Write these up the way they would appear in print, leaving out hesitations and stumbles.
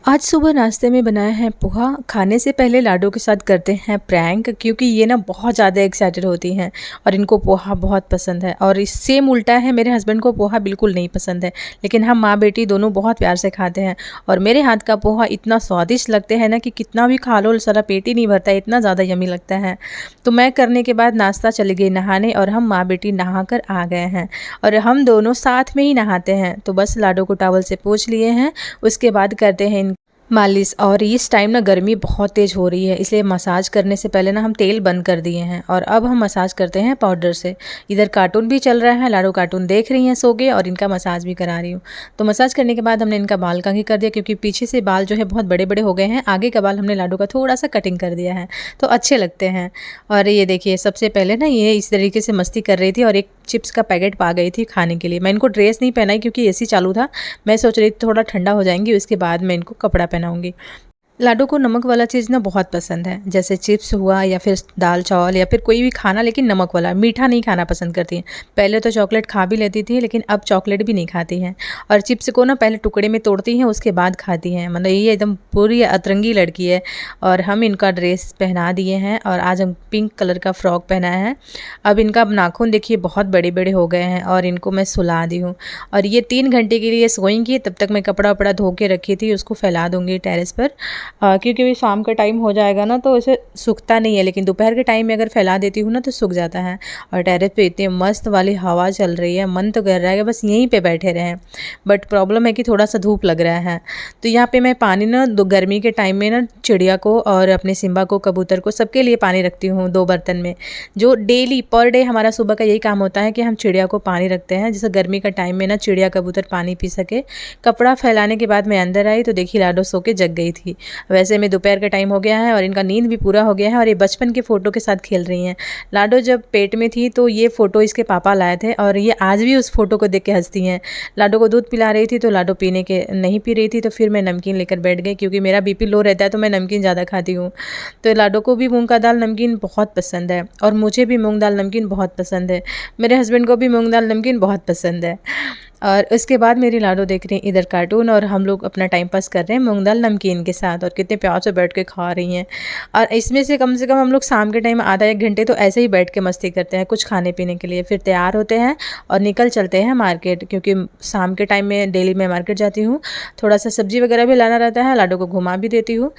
आज सुबह नाश्ते में बनाया है पोहा। खाने से पहले लाडो के साथ करते हैं प्रैंक, क्योंकि ये ना बहुत ज़्यादा एक्साइटेड होती हैं और इनको पोहा बहुत पसंद है। और इस सेम उल्टा है, मेरे हस्बैंड को पोहा बिल्कुल नहीं पसंद है, लेकिन हम माँ बेटी दोनों बहुत प्यार से खाते हैं। और मेरे हाथ का पोहा इतना स्वादिष्ट लगते हैं ना कि कितना भी खा लो सारा पेट ही नहीं भरता है, इतना ज़्यादा यमी लगता है। तो मैं करने के बाद नाश्ता चली गई नहाने और हम माँ बेटी नहा कर आ गए हैं और हम दोनों साथ में ही नहाते हैं। तो बस लाडो को टॉवल से पोंछ लिए हैं, उसके बाद करते हैं मालिश। और इस टाइम ना गर्मी बहुत तेज़ हो रही है, इसलिए मसाज करने से पहले ना हम तेल बंद कर दिए हैं और अब हम मसाज करते हैं पाउडर से। इधर कार्टून भी चल रहा है, लाडो कार्टून देख रही हैं सो के, और इनका मसाज भी करा रही हूँ। तो मसाज करने के बाद हमने इनका बाल कंघी कर दिया, क्योंकि पीछे से बाल जो है बहुत बड़े बड़े हो गए हैं। आगे का बाल हमने लाडो का थोड़ा सा कटिंग कर दिया है, तो अच्छे लगते हैं। और ये देखिए, सबसे पहले ना ये इस तरीके से मस्ती कर रही थी और एक चिप्स का पैकेट पा गई थी खाने के लिए। मैं इनको ड्रेस नहीं पहनाई क्योंकि एसी चालू था। मैं सोच रही थी थोड़ा ठंडा हो जाएंगी, उसके बाद मैं इनको कपड़ा पहनाऊंगी। लाडो को नमक वाला चीज़ ना बहुत पसंद है, जैसे चिप्स हुआ या फिर दाल चावल या फिर कोई भी खाना, लेकिन नमक वाला। मीठा नहीं खाना पसंद करती हैं। पहले तो चॉकलेट खा भी लेती थी, लेकिन अब चॉकलेट भी नहीं खाती हैं। और चिप्स को ना पहले टुकड़े में तोड़ती हैं, उसके बाद खाती हैं। मतलब ये एकदम पूरी अतरंगी लड़की है। और हम इनका ड्रेस पहना दिए हैं और आज हम पिंक कलर का फ्रॉक पहनाया है। अब इनका नाखून देखिए बहुत बड़े बड़े हो गए हैं और इनको मैं सुला दी हूँ। और ये 3 घंटे के लिए सोएंगी, तब तक मैं कपड़ा वपड़ा धो के रखी थी, उसको फैला दूँगी टेरेस पर। क्योंकि भी शाम का टाइम हो जाएगा ना तो इसे सूखता नहीं है, लेकिन दोपहर के टाइम में अगर फैला देती हूँ ना तो सूख जाता है। और टेरेस पे इतनी मस्त वाली हवा चल रही है, मन तो कर रहा है कि बस यहीं पे बैठे रहें। बट प्रॉब्लम है कि थोड़ा सा धूप लग रहा है। तो यहाँ पे मैं पानी ना गर्मी के टाइम में ना चिड़िया को और अपने सिम्बा को, कबूतर को, सबके लिए पानी रखती हूँ 2 बर्तन में। जो डेली पर डे हमारा सुबह का यही काम होता है कि हम चिड़िया को पानी रखते हैं, जैसे गर्मी का टाइम में ना चिड़िया कबूतर पानी पी सके। कपड़ा फैलाने के बाद मैं अंदर आई तो देखी लाडो सो के जग गई थी। वैसे में दोपहर का टाइम हो गया है और इनका नींद भी पूरा हो गया है और ये बचपन के फ़ोटो के साथ खेल रही हैं। लाडो जब पेट में थी तो ये फ़ोटो इसके पापा लाए थे और ये आज भी उस फ़ोटो को देख के हंसती हैं। लाडो को दूध पिला रही थी तो लाडो पीने के नहीं पी रही थी, तो फिर मैं नमकीन लेकर बैठ गई, क्योंकि मेरा बीपी लो रहता है तो मैं नमकीन ज़्यादा खाती हूँ। तो लाडो को भी मूँग का दाल नमकीन बहुत पसंद है और मुझे भी मूँग दाल नमकीन बहुत पसंद है। मेरे हस्बैंड को भी मूँग दाल नमकीन बहुत पसंद है। और उसके बाद मेरी लाडो देख रही हैं इधर कार्टून और हम लोग अपना टाइम पास कर रहे हैं मूंग दाल नमकीन के साथ, और कितने प्यार से बैठ के खा रही हैं। और इसमें से कम हम लोग शाम के टाइम आधा 1 घंटे तो ऐसे ही बैठ के मस्ती करते हैं कुछ खाने पीने के लिए। फिर तैयार होते हैं और निकल चलते हैं मार्केट, क्योंकि शाम के टाइम में डेली मैं मार्केट जाती हूँ। थोड़ा सा सब्जी वगैरह भी लाना रहता है, लाडो को घुमा भी देती हूँ।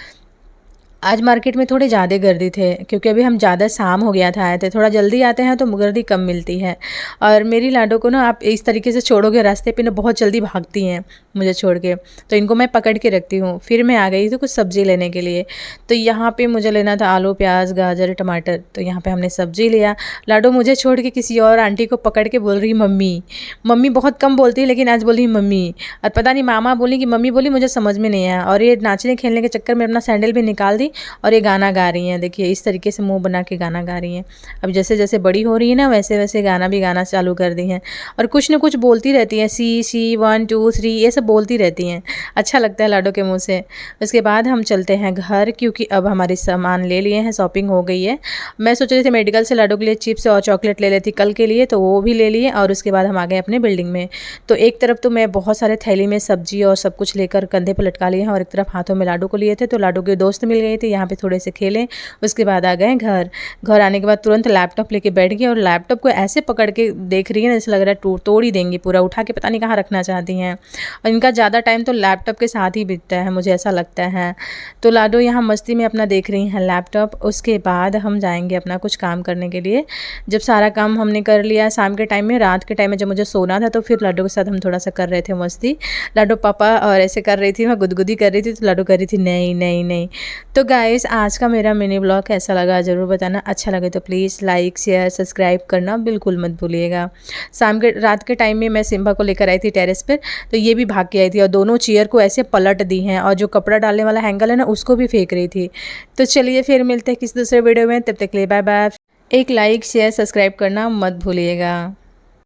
आज मार्केट में थोड़े ज़्यादा गर्दी थे, क्योंकि अभी हम ज़्यादा शाम हो गया था आए थे। थोड़ा जल्दी आते हैं तो गर्दी कम मिलती है। और मेरी लाडो को ना आप इस तरीके से छोड़ोगे रास्ते पे ना, बहुत जल्दी भागती हैं मुझे छोड़ के, तो इनको मैं पकड़ के रखती हूँ। फिर मैं आ गई थी कुछ सब्ज़ी लेने के लिए। तो यहाँ पे मुझे लेना था आलू, प्याज, गाजर, टमाटर। तो यहाँ पे हमने सब्ज़ी लिया। लाडो मुझे छोड़ के किसी और आंटी को पकड़ के बोल रही मम्मी। मम्मी बहुत कम बोलती है, लेकिन आज बोली मम्मी। और पता नहीं मामा बोली कि मम्मी बोली, मुझे समझ में नहीं आया। और ये नाचने खेलने के चक्कर में अपना सैंडल भी निकाल दी और ये गाना गा रही हैं। देखिए इस तरीके से मुंह बना के गाना गा रही हैं। अब जैसे जैसे बड़ी हो रही है ना, वैसे वैसे गाना भी गाना चालू कर दी हैं। और कुछ न कुछ बोलती रहती हैं, सी 1 2 3 ये सब बोलती रहती हैं। अच्छा लगता है लाडो के मुँह से। उसके बाद हम चलते हैं घर, क्योंकि अब हमारे सामान ले लिए हैं, शॉपिंग हो गई है। मैं सोच रही थी मेडिकल से लाडो के लिए चिप्स और चॉकलेट ले लेती कल के लिए, तो वो भी ले लिए। और उसके बाद हम आ गए अपने बिल्डिंग में। तो एक तरफ तो मैं बहुत सारे थैली में सब्जी और सब कुछ लेकर कंधे पर लटका लिए हैं, और एक तरफ हाथों में लाडो को लिए थे। तो लाडो के दोस्त मिल गए थे, यहाँ पे थोड़े से खेलें। उसके बाद आ गए घर आने के बाद तुरंत लैपटॉप लेके बैठ गई और लैपटॉप को ऐसे पकड़ के देख रही है ना, जैसे लग रहा है तोड़ ही देंगी पूरा, उठा के पता नहीं कहाँ रखना चाहती हैं। और इनका ज़्यादा टाइम तो लैपटॉप के साथ ही बीतता है, मुझे ऐसा लगता है। तो लाडो यहाँ मस्ती में अपना देख रही हैं लैपटॉप। उसके बाद हम जाएंगे अपना कुछ काम करने के लिए। जब सारा काम हमने कर लिया शाम के टाइम में, रात के टाइम में जब मुझे सोना था, तो फिर लाडो के साथ हम थोड़ा सा कर रहे थे मस्ती। लाडो पापा और ऐसे कर रही थी, मैं गुदगुदी कर रही थी, तो लाडो कर रही थी नहीं नहीं नहीं। तो गाइस आज का मेरा मिनी ब्लॉग कैसा लगा ज़रूर बताना। अच्छा लगे तो प्लीज़ लाइक, शेयर, सब्सक्राइब करना बिल्कुल मत भूलिएगा। रात के टाइम में मैं सिम्बा को लेकर आई थी टेरेस पर, तो ये भी भाग के आई थी और दोनों चेयर को ऐसे पलट दी हैं, और जो कपड़ा डालने वाला हैंगल है ना, उसको भी फेंक रही थी। तो चलिए फिर मिलते हैं किसी दूसरे वीडियो में, तब तक के लिए बाय बाय। एक लाइक, शेयर, सब्सक्राइब करना मत भूलिएगा।